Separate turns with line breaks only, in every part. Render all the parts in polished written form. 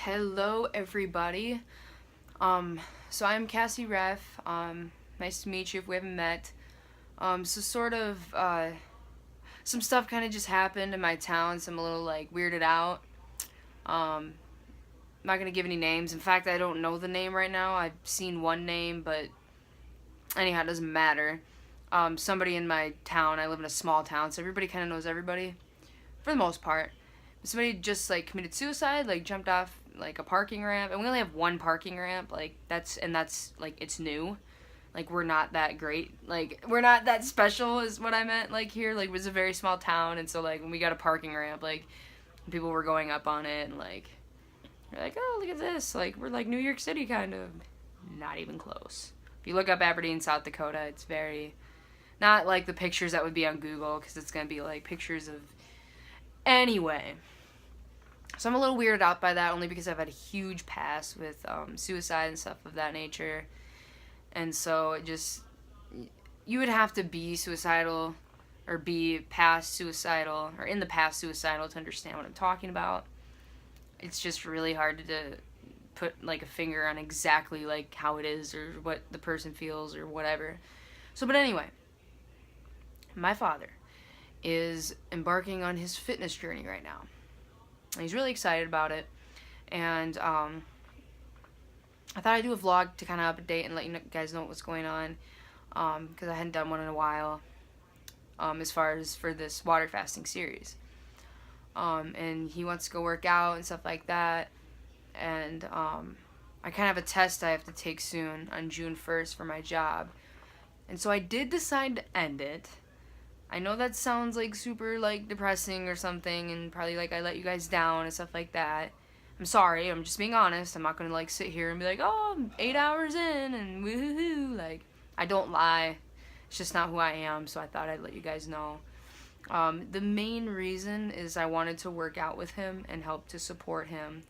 Hello everybody. So I'm Cassie Ref. Nice to meet you if we haven't met. So sort of some stuff kind of just happened in my town, so I'm a little like weirded out. I'm not gonna give any names. In fact, I don't know the name right now. I've seen one name, but anyhow, it doesn't matter. Somebody in my town. I live in a small town, so everybody kind of knows everybody for the most part. Somebody just like committed suicide, like jumped off like a parking ramp, and we only have one parking ramp. Like that's like it's new. Like we're not that great. Like we're not that special is what I meant. Like here, like it was a very small town, and so like when we got a parking ramp, like people were going up on it, and like they're like, oh look at this, like we're like New York City kind of. Not even close. If you look up Aberdeen, South Dakota, it's very not like the pictures that would be on Google, because it's gonna be like pictures of anyway. So I'm a little weirded out by that, only because I've had a huge past with suicide and stuff of that nature. And so it just, you would have to be suicidal or be past suicidal or in the past suicidal to understand what I'm talking about. It's just really hard to put like a finger on exactly like how it is or what the person feels or whatever. So, but anyway, my father is embarking on his fitness journey right now. He's really excited about it, and I thought I'd do a vlog to kind of update and let you guys know what's going on, because I hadn't done one in a while, as far as for this water fasting series. And he wants to go work out and stuff like that, and I kind of have a test I have to take soon on June 1st for my job, and so I did decide to end it. I know that sounds like super like depressing or something, and probably like I let you guys down and stuff like that. I'm sorry, I'm just being honest. I'm not gonna like sit here and be like, oh, I'm 8 hours in and woohoo. Like, I don't lie. It's just not who I am, so I thought I'd let you guys know. The main reason is I wanted to work out with him and help to support him.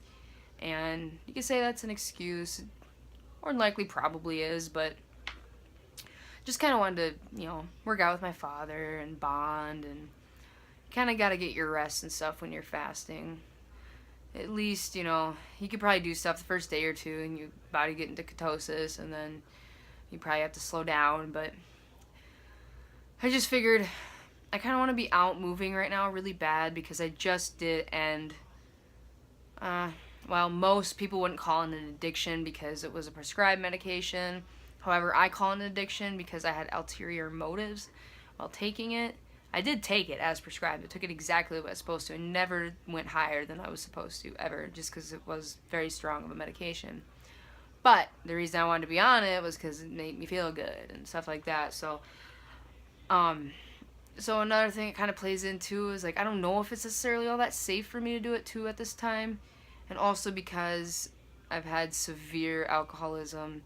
And you can say that's an excuse, or likely probably is, but just kind of wanted to, work out with my father and bond, and kind of got to get your rest and stuff when you're fasting. At least, you could probably do stuff the first day or two and your body get into ketosis, and then you probably have to slow down, but I just figured I kind of want to be out moving right now really bad, because I just did end, well, most people wouldn't call it an addiction because it was a prescribed medication. However, I call it an addiction because I had ulterior motives while taking it. I did take it as prescribed. I took it exactly what I was supposed to. I never went higher than I was supposed to, ever, just because it was very strong of a medication. But the reason I wanted to be on it was because it made me feel good and stuff like that. So another thing it kind of plays into is, like, I don't know if it's necessarily all that safe for me to do it too at this time. And also because I've had severe alcoholism.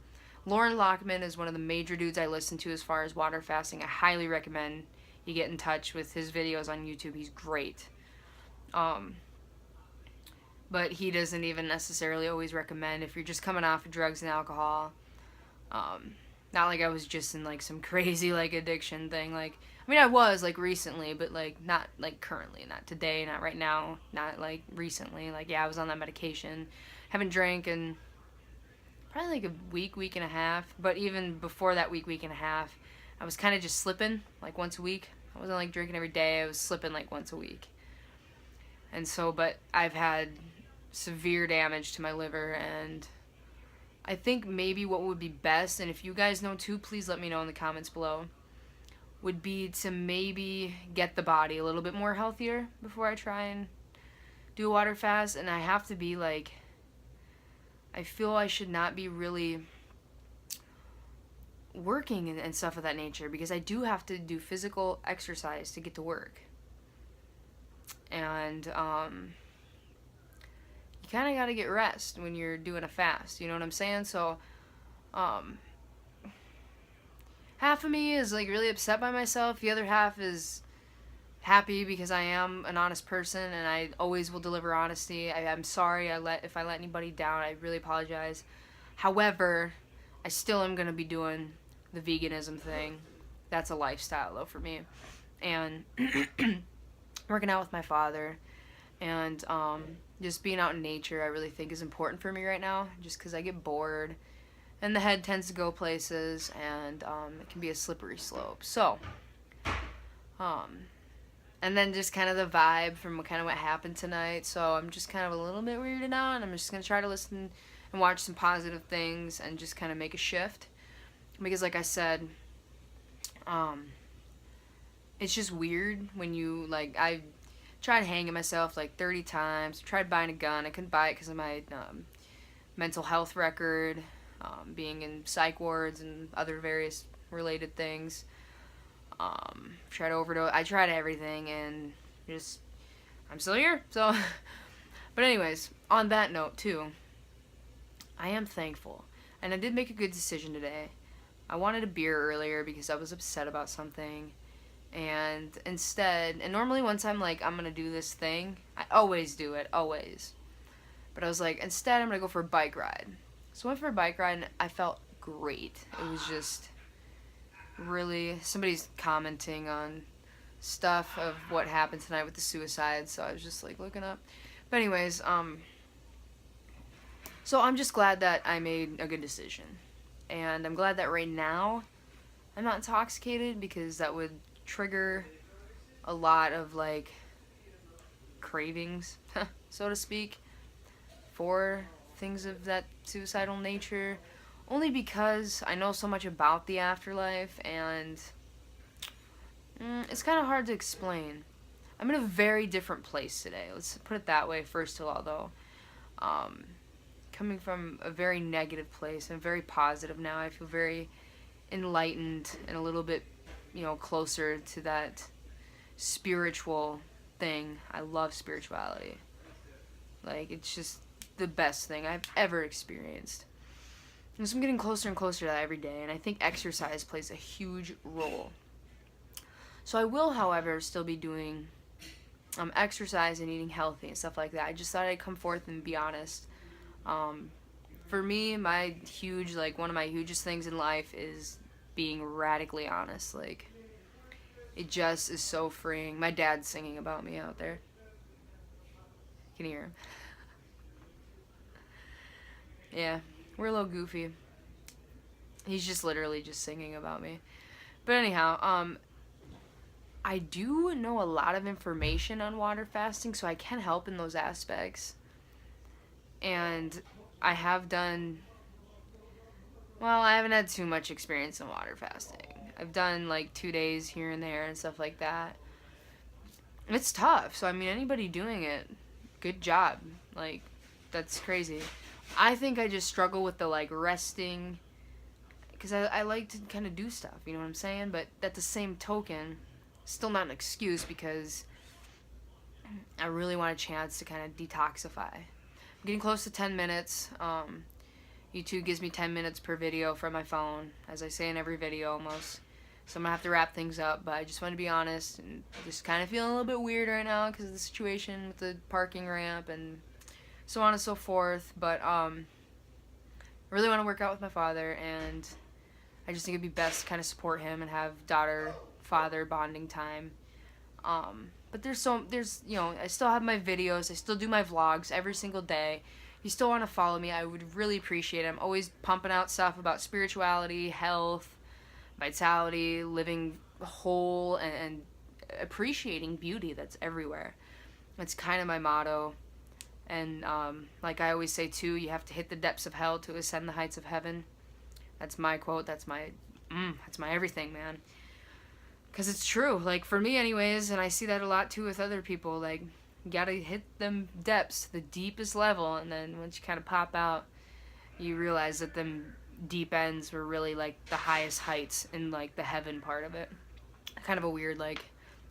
Lauren Lockman is one of the major dudes I listen to as far as water fasting. I highly recommend you get in touch with his videos on YouTube. He's great. But he doesn't even necessarily always recommend if you're just coming off of drugs and alcohol. Not like I was just in like some crazy like addiction thing. Like, I mean, I was like recently, but like not like currently, not today, not right now, not like recently. Like, yeah, I was on that medication, haven't drank in probably like a week and a half. But even before that week and a half, I was kind of just slipping like once a week. I wasn't like drinking every day. I was slipping like once a week. And so, but I've had severe damage to my liver, and I think maybe what would be best, and if you guys know too, please let me know in the comments below, would be to maybe get the body a little bit more healthier before I try and do a water fast. And I have to be like, I feel I should not be really working and stuff of that nature, because I do have to do physical exercise to get to work. And you kind of got to get rest when you're doing a fast, you know what I'm saying? So half of me is like really upset by myself, the other half is happy because I am an honest person and I always will deliver honesty. I'm sorry if I let anybody down. I really apologize. However, I still am going to be doing the veganism thing. That's a lifestyle though for me. And working out with my father, And just being out in nature I really think is important for me right now, just because I get bored and the head tends to go places, and it can be a slippery slope. So um, and then just kind of the vibe from kind of what happened tonight, so I'm just kind of a little bit weirded out, and I'm just going to try to listen and watch some positive things and just kind of make a shift, because like I said, it's just weird when you, like, I tried hanging myself like 30 times, tried buying a gun, I couldn't buy it because of my mental health record, being in psych wards and other various related things. Tried to overdose, I tried everything, and just, I'm still here, so. But anyways, on that note too, I am thankful, and I did make a good decision today. I wanted a beer earlier because I was upset about something, and instead, and normally once I'm like, I'm gonna do this thing, I always do it, always. But I was like, instead I'm gonna go for a bike ride. So I went for a bike ride, and I felt great. It was just really, somebody's commenting on stuff of what happened tonight with the suicide, so I was just like looking up. But anyways, so I'm just glad that I made a good decision. And I'm glad that right now I'm not intoxicated, because that would trigger a lot of like cravings, so to speak, for things of that suicidal nature. Only because I know so much about the afterlife, and it's kind of hard to explain. I'm in a very different place today. Let's put it that way, first of all, though. Coming from a very negative place, and very positive now. I feel very enlightened and a little bit, closer to that spiritual thing. I love spirituality. Like, it's just the best thing I've ever experienced. And so I'm getting closer and closer to that every day, and I think exercise plays a huge role. So I will, however, still be doing exercise and eating healthy and stuff like that. I just thought I'd come forth and be honest. For me, one of my hugest things in life is being radically honest. Like, it just is so freeing. My dad's singing about me out there. Can you hear him? Yeah, we're a little goofy. He's just literally just singing about me. But anyhow, I do know a lot of information on water fasting, so I can help in those aspects. And I have done, well, I haven't had too much experience in water fasting. I've done like 2 days here and there and stuff like that. It's tough, so I mean, anybody doing it, good job. Like, that's crazy. I think I just struggle with the like resting, because I like to kind of do stuff, you know what I'm saying? But at the same token, still not an excuse, because I really want a chance to kind of detoxify. I'm getting close to 10 minutes. YouTube gives me 10 minutes per video from my phone, as I say in every video almost. So I'm going to have to wrap things up, but I just want to be honest, and just kind of feeling a little bit weird right now because of the situation with the parking ramp and so on and so forth. But I really want to work out with my father, and I just think it'd be best to kind of support him and have daughter-father bonding time. But there's I still have my videos, I still do my vlogs every single day. If you still want to follow me, I would really appreciate it. I'm always pumping out stuff about spirituality, health, vitality, living whole, and appreciating beauty that's everywhere. That's kind of my motto. And like I always say too, you have to hit the depths of hell to ascend the heights of heaven. That's my quote. That's my everything, man. Because it's true. Like, for me anyways, and I see that a lot too with other people. Like, you gotta hit them depths, the deepest level, and then once you kind of pop out, you realize that them deep ends were really like the highest heights in like the heaven part of it. Kind of a weird like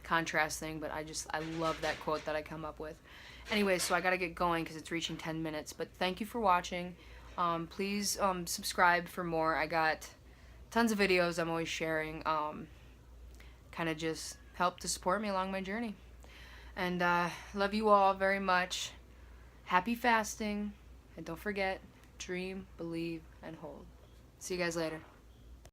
contrast thing, but I love that quote that I come up with. Anyway, so I gotta get going because it's reaching 10 minutes. But thank you for watching. Please subscribe for more. I got tons of videos I'm always sharing. Kind of just help to support me along my journey. And love you all very much. Happy fasting. And don't forget, dream, believe, and hold. See you guys later.